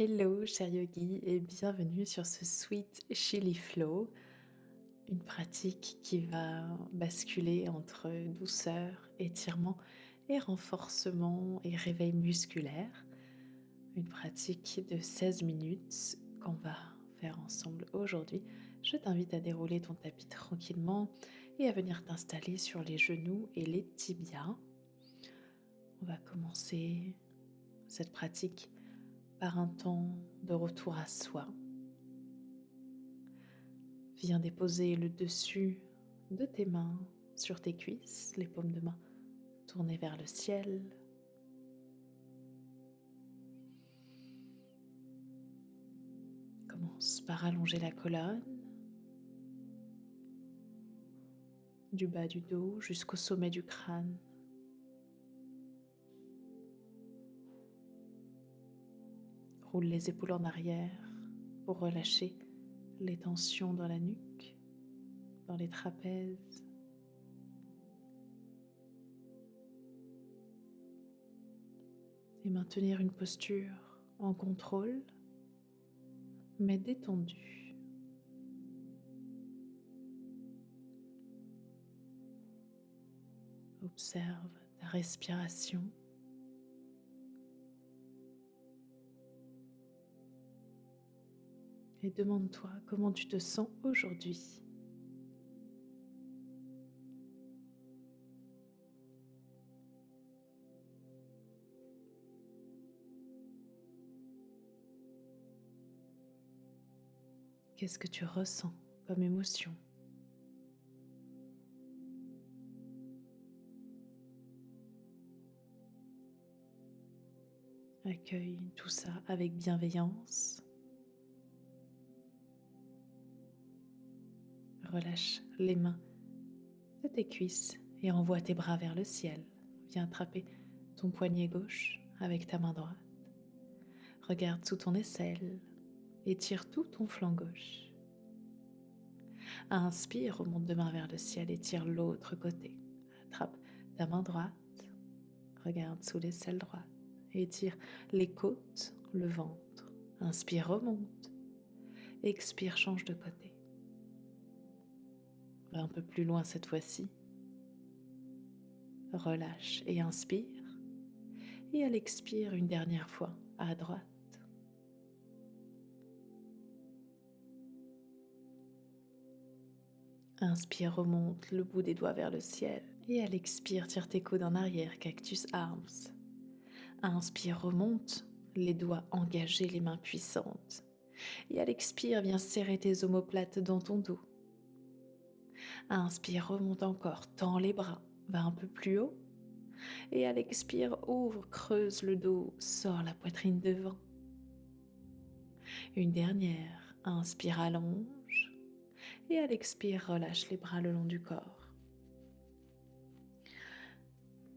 Hello, cher yogi, et bienvenue sur ce Sweet Chili Flow, une pratique qui va basculer entre douceur, étirement et renforcement et réveil musculaire. Une pratique de 16 minutes qu'on va faire ensemble aujourd'hui. Je t'invite à dérouler ton tapis tranquillement et à venir t'installer sur les genoux et les tibias. On va commencer cette pratique par un temps de retour à soi. Viens déposer le dessus de tes mains sur tes cuisses, les paumes de main tournées vers le ciel. Commence par allonger la colonne, du bas du dos jusqu'au sommet du crâne. Roule les épaules en arrière pour relâcher les tensions dans la nuque, dans les trapèzes. Et maintenir une posture en contrôle, mais détendue. Observe ta respiration. Et demande-toi comment tu te sens aujourd'hui. Qu'est-ce que tu ressens comme émotion? Accueille tout ça avec bienveillance. Relâche les mains de tes cuisses et envoie tes bras vers le ciel. Viens attraper ton poignet gauche avec ta main droite. Regarde sous ton aisselle et tire tout ton flanc gauche. Inspire, remonte de main vers le ciel et tire l'autre côté. Attrape ta main droite, regarde sous l'aisselle droite et tire les côtes, le ventre. Inspire, remonte. Expire, change de côté. Va un peu plus loin cette fois-ci. Relâche et inspire. Et à l'expire une dernière fois à droite. Inspire, remonte le bout des doigts vers le ciel. Et à l'expire, tire tes coudes en arrière, cactus arms. Inspire, remonte, les doigts engagés, les mains puissantes. Et à l'expire, viens serrer tes omoplates dans ton dos. Inspire, remonte encore, tends les bras, va un peu plus haut. Et à l'expire, ouvre, creuse le dos, sors la poitrine devant. Une dernière, inspire, allonge. Et à l'expire, relâche les bras le long du corps.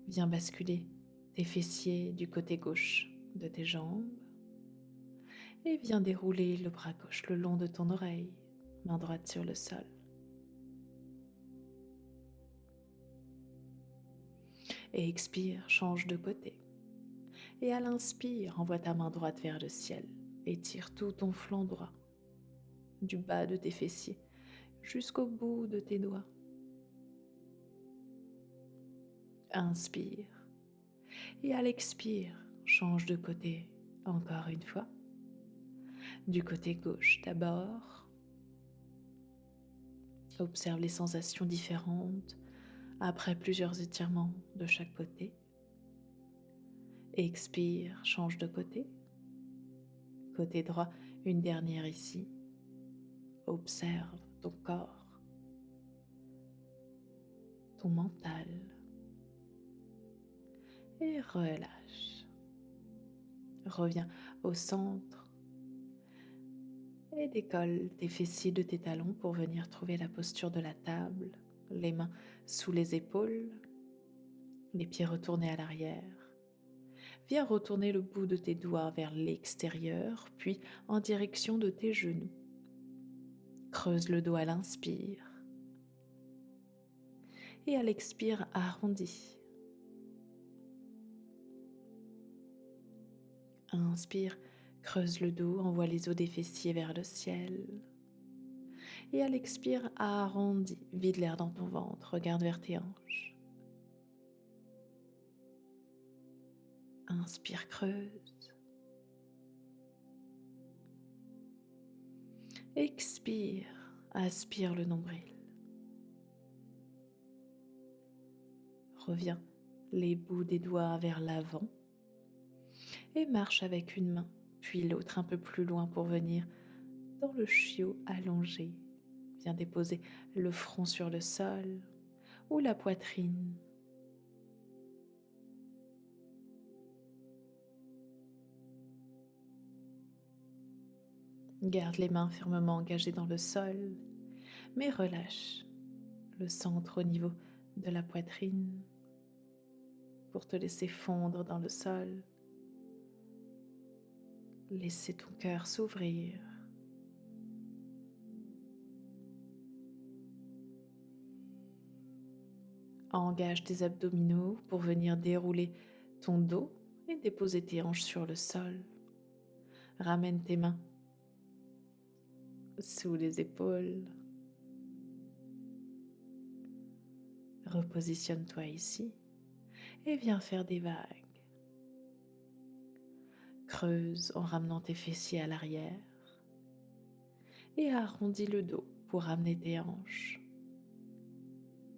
Viens basculer tes fessiers du côté gauche de tes jambes. Et viens dérouler le bras gauche le long de ton oreille, main droite sur le sol. Et expire, change de côté. Et à l'inspire, envoie ta main droite vers le ciel. Étire tout ton flanc droit, du bas de tes fessiers jusqu'au bout de tes doigts. Inspire. Et à l'expire, change de côté encore une fois. Du côté gauche d'abord. Observe les sensations différentes après plusieurs étirements de chaque côté. Expire, change de côté. Côté droit, une dernière ici. Observe ton corps, ton mental. Et relâche. Reviens au centre et décolle tes fessiers de tes talons pour venir trouver la posture de la table, les mains sous les épaules, les pieds retournés à l'arrière. Viens retourner le bout de tes doigts vers l'extérieur, puis en direction de tes genoux. Creuse le dos à l'inspire et à l'expire, arrondis. Inspire, Creuse le dos, envoie les os des fessiers vers le ciel. Et à l'expire, arrondis, vide l'air dans ton ventre, regarde vers tes hanches. Inspire, creuse. Expire, aspire le nombril. Reviens les bouts des doigts vers l'avant et marche avec une main, puis l'autre un peu plus loin pour venir dans le chiot allongé. Viens déposer le front sur le sol ou la poitrine. Garde les mains fermement engagées dans le sol, mais relâche le centre au niveau de la poitrine pour te laisser fondre dans le sol. Laissez ton cœur s'ouvrir. Engage tes abdominaux pour venir dérouler ton dos et déposer tes hanches sur le sol. Ramène tes mains sous les épaules. Repositionne-toi ici et viens faire des vagues. Creuse en ramenant tes fessiers à l'arrière et arrondis le dos pour ramener tes hanches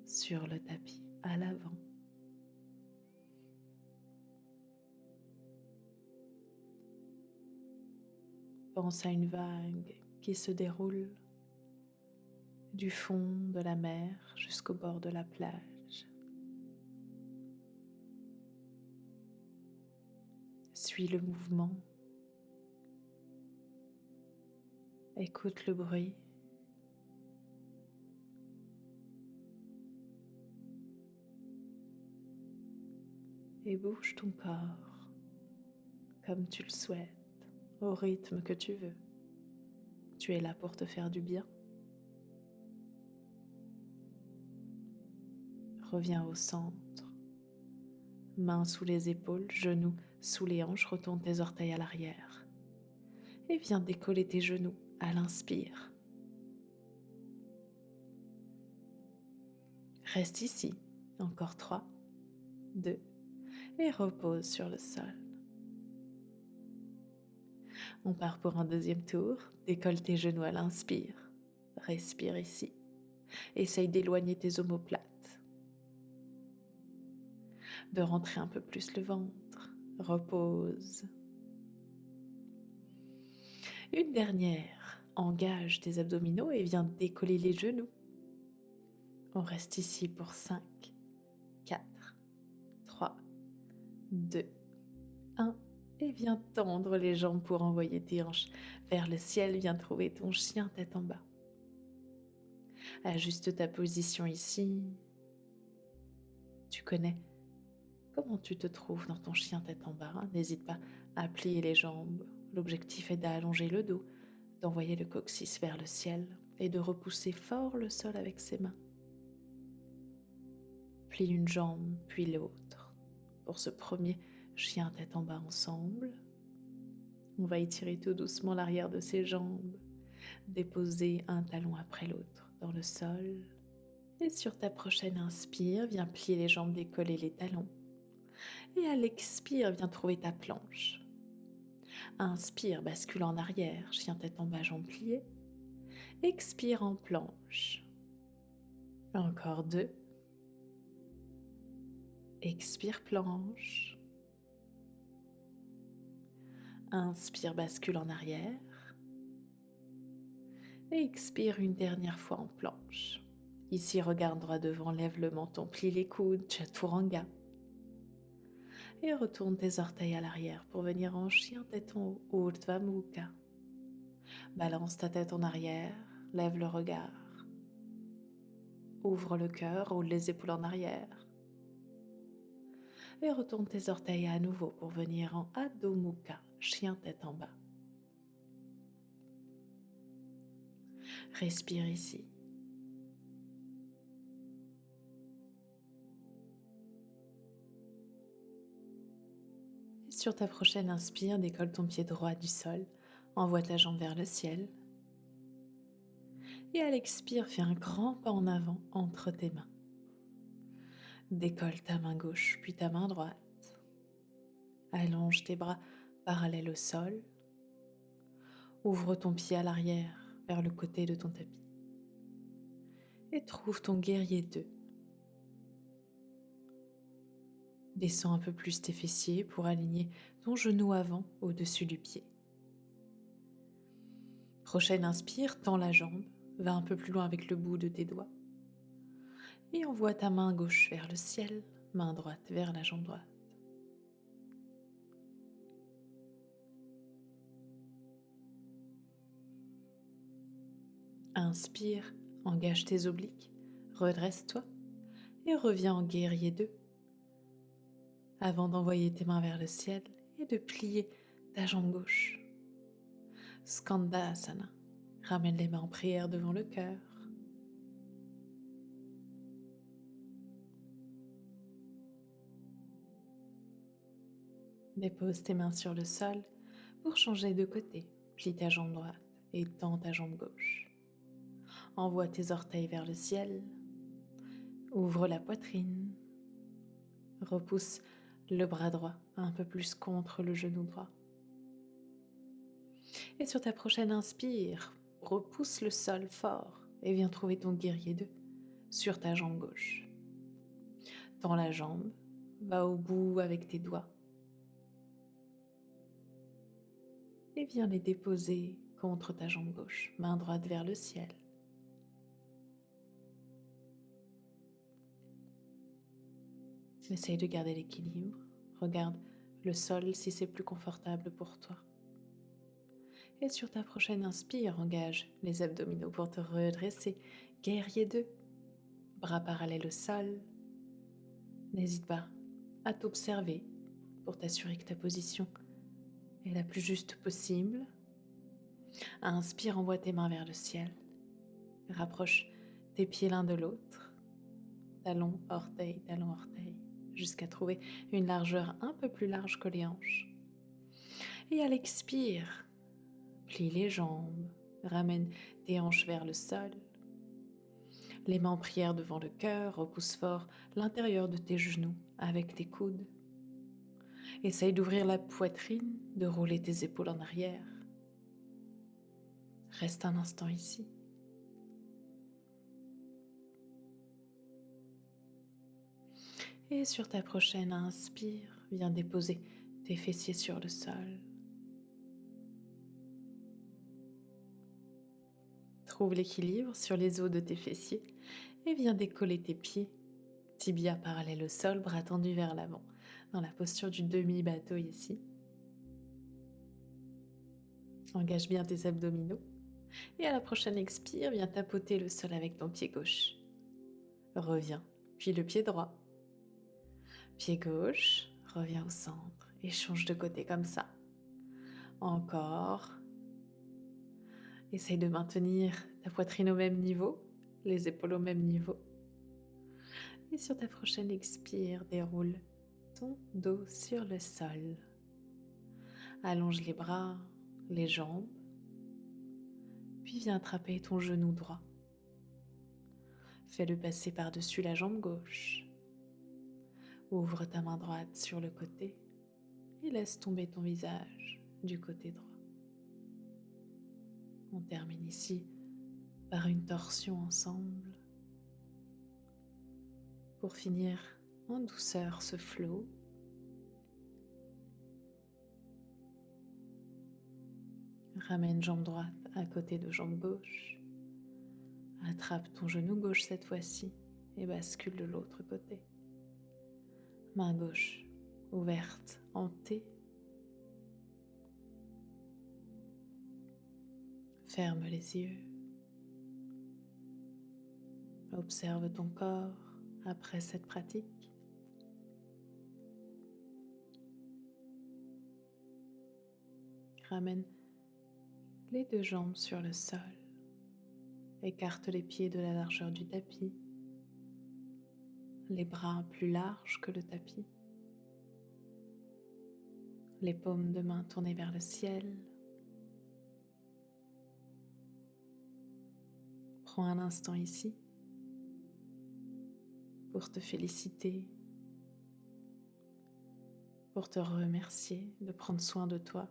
sur le tapis à l'avant. Pense à une vague qui se déroule du fond de la mer jusqu'au bord de la plage. Suis le mouvement. Écoute le bruit. Et bouge ton corps comme tu le souhaites, au rythme que tu veux. Tu es là pour te faire du bien. Reviens au centre. Mains sous les épaules, genoux sous les hanches, retourne tes orteils à l'arrière. Et viens décoller tes genoux à l'inspire. Reste ici, encore 3, 2, et repose sur le sol. On part pour un deuxième tour, décolle tes genoux à l'inspire. Respire ici. Essaye d'éloigner tes omoplates. De rentrer un peu plus le ventre. Repose. Une dernière. Engage tes abdominaux et viens décoller les genoux. On reste ici pour 5, 4, 3, 2, 1. Et viens tendre les jambes pour envoyer tes hanches vers le ciel. Viens trouver ton chien tête en bas. Ajuste ta position ici. Tu connais comment tu te trouves dans ton chien tête en bas. N'hésite pas à plier les jambes. L'objectif est d'allonger le dos, d'envoyer le coccyx vers le ciel et de repousser fort le sol avec ses mains. Plie une jambe puis l'autre. Pour ce premier chien tête en bas ensemble, on va étirer tout doucement l'arrière de ses jambes, déposer un talon après l'autre dans le sol. Et sur ta prochaine inspire, viens plier les jambes, décoller les talons. Et à l'expire, viens trouver ta planche. Inspire, bascule en arrière, chien tête en bas, jambes pliées. Expire en planche. Encore 2. Expire, planche. Inspire, bascule en arrière. Et expire une dernière fois en planche. Ici, regarde droit devant, lève le menton, plie les coudes, chaturanga. Et retourne tes orteils à l'arrière pour venir en chien tête en haut, Urdhva Mukha. Balance ta tête en arrière, lève le regard. Ouvre le cœur, roule les épaules en arrière. Et retourne tes orteils à nouveau pour venir en Adho Mukha, chien tête en bas. Respire ici. Sur ta prochaine inspire, décolle ton pied droit du sol, envoie ta jambe vers le ciel. Et à l'expire, fais un grand pas en avant entre tes mains. Décolle ta main gauche, puis ta main droite. Allonge tes bras parallèles au sol. Ouvre ton pied à l'arrière vers le côté de ton tapis. Et trouve ton guerrier 2. Descends un peu plus tes fessiers pour aligner ton genou avant au-dessus du pied. Prochaine inspire, tends la jambe, va un peu plus loin avec le bout de tes doigts. Et envoie ta main gauche vers le ciel, main droite vers la jambe droite. Inspire, engage tes obliques, redresse-toi et reviens en guerrier 2. Avant d'envoyer tes mains vers le ciel et de plier ta jambe gauche. Skandasana, ramène les mains en prière devant le cœur. Dépose tes mains sur le sol pour changer de côté. Plie ta jambe droite et tends ta jambe gauche. Envoie tes orteils vers le ciel. Ouvre la poitrine. Repousse le bras droit un peu plus contre le genou droit. Et sur ta prochaine inspire, repousse le sol fort et viens trouver ton guerrier 2 sur ta jambe gauche. Tends la jambe, va au bout avec tes doigts et viens les déposer contre ta jambe gauche, main droite vers le ciel. Essaye de garder l'équilibre. Regarde le sol si c'est plus confortable pour toi. Et sur ta prochaine inspire, engage les abdominaux pour te redresser. Guerrier 2, bras parallèles au sol. N'hésite pas à t'observer pour t'assurer que ta position est la plus juste possible. Inspire, envoie tes mains vers le ciel. Rapproche tes pieds l'un de l'autre. Talon, orteil, jusqu'à trouver une largeur un peu plus large que les hanches. Et à l'expire, plie les jambes, ramène tes hanches vers le sol. Les mains en prière devant le cœur, repousse fort l'intérieur de tes genoux avec tes coudes. Essaye d'ouvrir la poitrine, de rouler tes épaules en arrière. Reste un instant ici. Et sur ta prochaine inspire, viens déposer tes fessiers sur le sol. Trouve l'équilibre sur les os de tes fessiers et viens décoller tes pieds. Tibia parallèle au sol, bras tendus vers l'avant, dans la posture du demi-bateau ici. Engage bien tes abdominaux. Et à la prochaine expire, viens tapoter le sol avec ton pied gauche. Reviens, puis le pied droit. Pied gauche, reviens au centre et change de côté comme ça. Encore. Essaye de maintenir ta poitrine au même niveau, les épaules au même niveau. Et sur ta prochaine expire, déroule ton dos sur le sol. Allonge les bras, les jambes, puis viens attraper ton genou droit. Fais-le passer par-dessus la jambe gauche. Ouvre ta main droite sur le côté et laisse tomber ton visage du côté droit. On termine ici par une torsion ensemble pour finir en douceur ce flow. Ramène jambe droite à côté de jambe gauche. Attrape ton genou gauche cette fois-ci et bascule de l'autre côté. Main gauche ouverte en T. Ferme les yeux. Observe ton corps après cette pratique. Ramène les deux jambes sur le sol. Écarte les pieds de la largeur du tapis. Les bras plus larges que le tapis. les paumes de main tournées vers le ciel. Prends un instant ici pour te féliciter, pour te remercier de prendre soin de toi.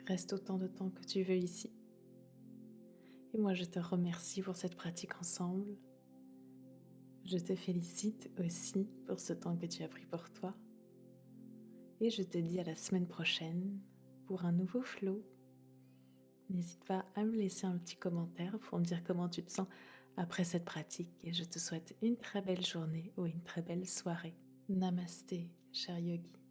Reste autant de temps que tu veux ici. Et moi, je te remercie pour cette pratique ensemble. Je te félicite aussi pour ce temps que tu as pris pour toi. Et je te dis à la semaine prochaine pour un nouveau flow. N'hésite pas à me laisser un petit commentaire pour me dire comment tu te sens après cette pratique. Et je te souhaite une très belle journée ou une très belle soirée. Namasté, cher yogi.